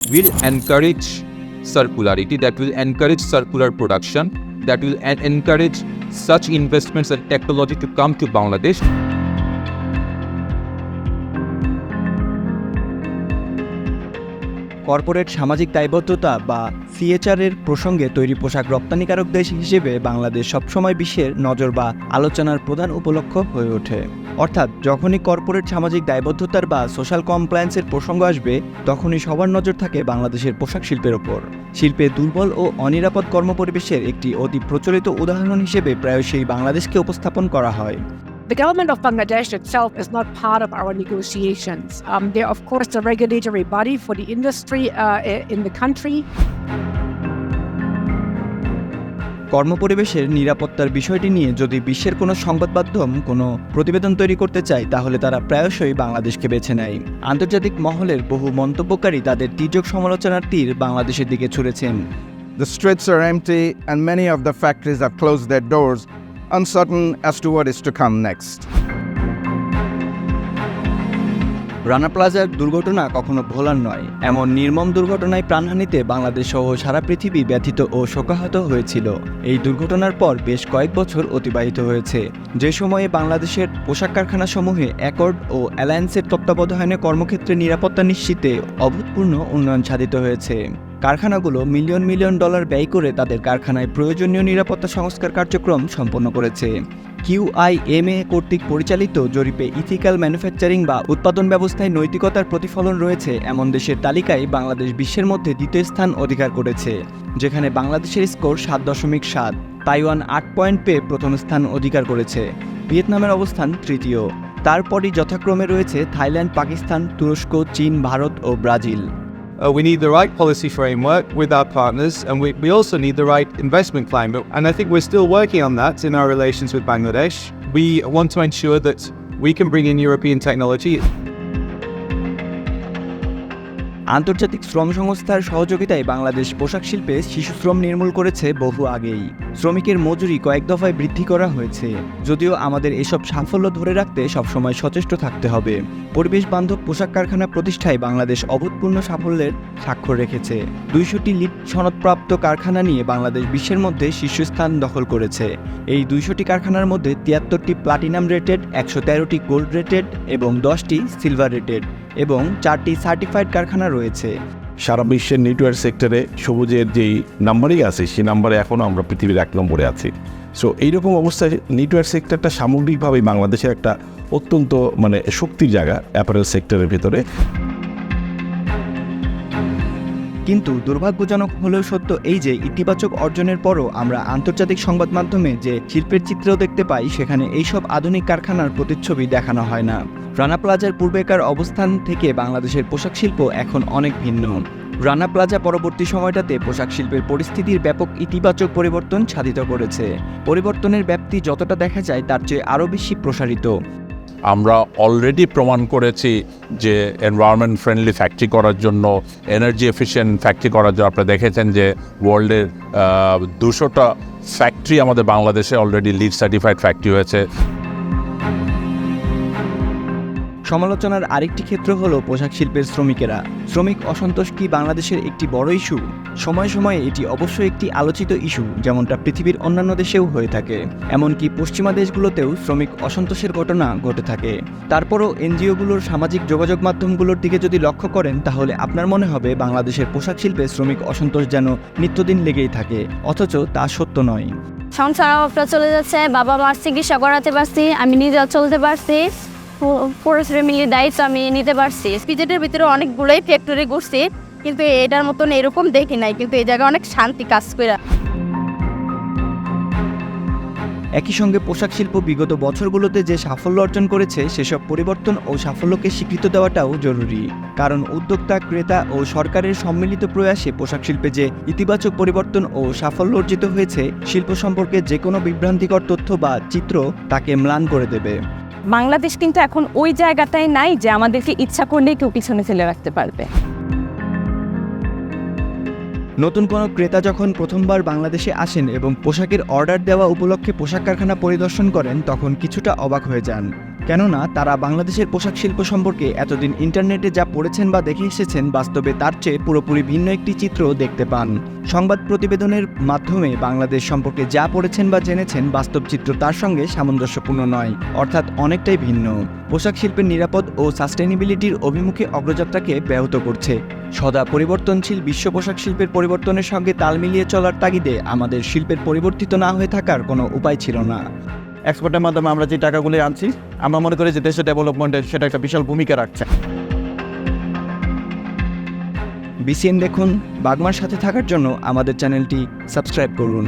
will encourage circularity, that will encourage circular production, that will encourage such investments and technology to come to Bangladesh. Corporate সামাজিক দায়বদ্ধতা বা সিএচআর এর প্রসঙ্গে তৈরি পোশাক রপ্তানিকারক দেশ হিসেবে বাংলাদেশ সবসময় বিশ্বের নজর বা আলোচনার প্রধান উপলক্ষ হয়ে ওঠে। অর্থাৎ যখনই কর্পোরেট সামাজিক দায়বদ্ধতার বা সোশ্যাল কমপ্লায়েন্সের প্রসঙ্গ আসবে, তখনই সবার নজর থাকে বাংলাদেশের পোশাক শিল্পের ওপর। শিল্পে দুর্বল ও অনিরাপদ কর্মপরিবেশের একটি অতি প্রচলিত উদাহরণ হিসেবে প্রায়শই বাংলাদেশকে উপস্থাপন করা হয়। The government of Bangladesh itself is not part of our negotiations. They are, of course, the regulatory body for the industry in the country. কর্মপরিবেশের নিরাপত্তার বিষয়টি নিয়ে যদি বিশ্বের কোনো সংবাদ মাধ্যম কোনো প্রতিবেদন তৈরি করতে চায়, তাহলে তারা প্রায়শই বাংলাদেশকে বেছে নেয়। আন্তর্জাতিক মহলের বহু মন্তব্যকারী তাদের তীর্যক সমালোচনার তীর বাংলাদেশের দিকে ছুঁড়েছেন। The streets are empty and many of the factories have closed their doors, uncertain as to what is to come next. Rana প্লাজার দুর্ঘটনা কখনো ভোলার নয়। এমন নির্মম দুর্ঘটনায় প্রাণহানিতে বাংলাদেশ সহ সারা পৃথিবী ব্যথিত ও শোকাহত হয়েছিল। এই দুর্ঘটনার পর বেশ কয়েক বছর অতিবাহিত হয়েছে, যে সময়ে বাংলাদেশের পোশাক কারখানাসমূহে অ্যাকর্ড ও অ্যালায়েন্সের তত্ত্বাবধানে কর্মক্ষেত্রে নিরাপত্তা নিশ্চিতে অভূতপূর্ণ উন্নয়ন সাধিত হয়েছে। কারখানাগুলো মিলিয়ন মিলিয়ন ডলার ব্যয় করে তাদের কারখানায় প্রয়োজনীয় নিরাপত্তা সংস্কার কার্যক্রম সম্পন্ন করেছে। উআইএমএ কর্তৃক পরিচালিত জরিপে ইথিক্যাল ম্যানুফ্যাকচারিং বা উৎপাদন ব্যবস্থায় নৈতিকতার প্রতিফলন রয়েছে এমন দেশের তালিকায় বাংলাদেশ বিশ্বের মধ্যে দ্বিতীয় স্থান অধিকার করেছে, যেখানে বাংলাদেশের স্কোর 7.7, তাইওয়ান 8 পয়েন্ট পেয়ে প্রথম স্থান অধিকার করেছে, ভিয়েতনামের অবস্থান তৃতীয়, তারপরই যথাক্রমে রয়েছে থাইল্যান্ড, পাকিস্তান, তুরস্ক, চীন, ভারত ও Brazil. We need the right policy framework with our partners, and we also need the right investment climate. And I think we're still working on that in our relations with Bangladesh. We want to ensure that we can bring in European technology. আন্তর্জাতিক শ্রম সংস্থার সহযোগিতায় বাংলাদেশ পোশাক শিল্পে শিশুশ্রম নির্মূল করেছে বহু আগেই। শ্রমিকের মজুরি কয়েক দফায় বৃদ্ধি করা হয়েছে। যদিও আমাদের এসব সাফল্য ধরে রাখতে সবসময় সচেষ্ট থাকতে হবে। পরিবেশ বান্ধব পোশাক কারখানা প্রতিষ্ঠায় বাংলাদেশ অভূতপূর্ণ সাফল্যের স্বাক্ষর রেখেছে। 200টি লিড সনদপ্রাপ্ত কারখানা নিয়ে বাংলাদেশ বিশ্বের মধ্যে শীর্ষস্থান দখল করেছে। এই 200টি কারখানার মধ্যে 73টি প্লাটিনাম রেটেড, 113টি গোল্ড রেটেড এবং 10টি সিলভার রেটেড এবং 4টি সার্টিফাইড কারখানা রয়েছে। সারা বিশ্বের নেটওয়ার্ক সেক্টরে সবুজের যেই নাম্বারই আছে, সেই নাম্বারে এখনও আমরা পৃথিবীর 1 নম্বরে আছি। সো এইরকম অবস্থায় নেটওয়ার্ক সেক্টরটা সামগ্রিকভাবে বাংলাদেশের একটা অত্যন্ত শক্তির জায়গা অ্যাপারেল সেক্টরের ভেতরে। কিন্তু দুর্ভাগ্যজনক হলেও সত্য এই যে ইতিবাচক অর্জনের পরও আমরা আন্তর্জাতিক সংবাদ মাধ্যমে যে শিল্পের চিত্রও দেখতে পাই, সেখানে এইসব আধুনিক কারখানার প্রতিচ্ছবি দেখানো হয় না। রানা প্লাজার পূর্বেকার অবস্থান থেকে বাংলাদেশের পোশাক শিল্প এখন অনেক ভিন্ন। রানা প্লাজা পরবর্তী সময়টাতে পোশাক শিল্পের পরিস্থিতির ব্যাপক ইতিবাচক পরিবর্তন সাধিত করেছে। পরিবর্তনের ব্যাপ্তি যতটা দেখা যায় তার চেয়ে আরও বেশি প্রসারিত। আমরা অলরেডি প্রমাণ করেছি যে এনভায়রনমেন্ট ফ্রেন্ডলি ফ্যাক্টরি করার জন্য, এনার্জি এফিশিয়েন্ট ফ্যাক্টরি করার জন্য আপনারা দেখেছেন যে ওয়ার্ল্ডের 200টা ফ্যাক্টরি আমাদের বাংলাদেশে অলরেডি লিড সার্টিফাইড ফ্যাক্টরি হয়েছে। সমালোচনার আরেকটি ক্ষেত্র হলো পোশাক শিল্পের শ্রমিকেরা। শ্রমিক অসন্তোষ কি বাংলাদেশের একটি বড় ইস্যু? সময়ে সময়ে এটি অবশ্যই একটি আলোচিত ইস্যু, যেমনটা পৃথিবীর অন্যান্য দেশেও হয়ে থাকে। এমনকি পশ্চিমা দেশগুলোতেও শ্রমিক অসন্তোষের ঘটনা ঘটে থাকে। তারপরও এনজিওগুলোর সামাজিক যোগাযোগ মাধ্যমগুলোর দিকে যদি লক্ষ্য করেন, তাহলে আপনার মনে হবে বাংলাদেশের পোশাক শিল্পে শ্রমিক অসন্তোষ যেন নিত্যদিন লেগেই থাকে, অথচ তা সত্য নয়। সংসার চলে যাচ্ছে, বাবা মার চিকিৎসা করাতে পারছি, আমি নিজেও চলতে পারছি, পুরো মিলিয়ে দায়িত্ব আমি নিতে পারছি। পিজেটের ভিতরে অনেকগুলোই ফ্যাক্টরি ঘুরছি, কিন্তু এটার মতন এরকম দেখি নাই, কিন্তু এই জায়গায় অনেক শান্তি কাজ করে। একই সঙ্গে পোশাক শিল্প বিগত বছরগুলোতে যে সাফল্য অর্জন করেছে, সেসব পরিবর্তন ও সাফল্যকে স্বীকৃত দেওয়াটাও জরুরি। কারণ উদ্যোক্তা, ক্রেতা ও সরকারের সম্মিলিত প্রয়াসে পোশাক শিল্পে যে ইতিবাচক পরিবর্তন ও সাফল্য অর্জিত হয়েছে, শিল্প সম্পর্কে যে কোনো বিভ্রান্তিকর তথ্য বা চিত্র তাকে ম্লান করে দেবে। বাংলাদেশ কিন্তু এখন ওই জায়গাটায় নাই যে আমাদেরকে ইচ্ছা করলেই কেউ পিছনে ফেলে রাখতে পারবে। নতুন কোনো ক্রেতা যখন প্রথমবার বাংলাদেশে আসেন এবং পোশাকের অর্ডার দেওয়া উপলক্ষে পোশাক কারখানা পরিদর্শন করেন, তখন কিছুটা অবাক হয়ে যান। কেননা তারা বাংলাদেশের পোশাক শিল্প সম্পর্কে এতদিন ইন্টারনেটে যা পড়েছেন বা দেখে এসেছেন, বাস্তবে তার চেয়ে পুরোপুরি ভিন্ন একটি চিত্র দেখতে পান। সংবাদ প্রতিবেদনের মাধ্যমে বাংলাদেশ সম্পর্কে যা পড়েছেন বা জেনেছেন, বাস্তব চিত্র তার সঙ্গে সামঞ্জস্যপূর্ণ নয়, অর্থাৎ অনেকটাই ভিন্ন। পোশাক শিল্পের নিরাপদ ও সাস্টেনেবিলিটির অভিমুখে অগ্রযাত্রাকে ব্যাহত করছে। সদা পরিবর্তনশীল বিশ্ব পোশাক শিল্পের পরিবর্তনের সঙ্গে তাল মিলিয়ে চলার তাগিদে আমাদের শিল্পের পরিবর্তিত না হয়ে থাকার কোনো উপায় ছিল না। এক্সপোর্টের মাধ্যমে আমরা যে টাকাগুলো আনছি, আমরা মনে করি যে দেশের ডেভেলপমেন্টে সেটা একটা বিশাল ভূমিকা রাখছে। বিসিএন দেখুন, বাগমার সাথে থাকার জন্য আমাদের চ্যানেলটি সাবস্ক্রাইব করুন।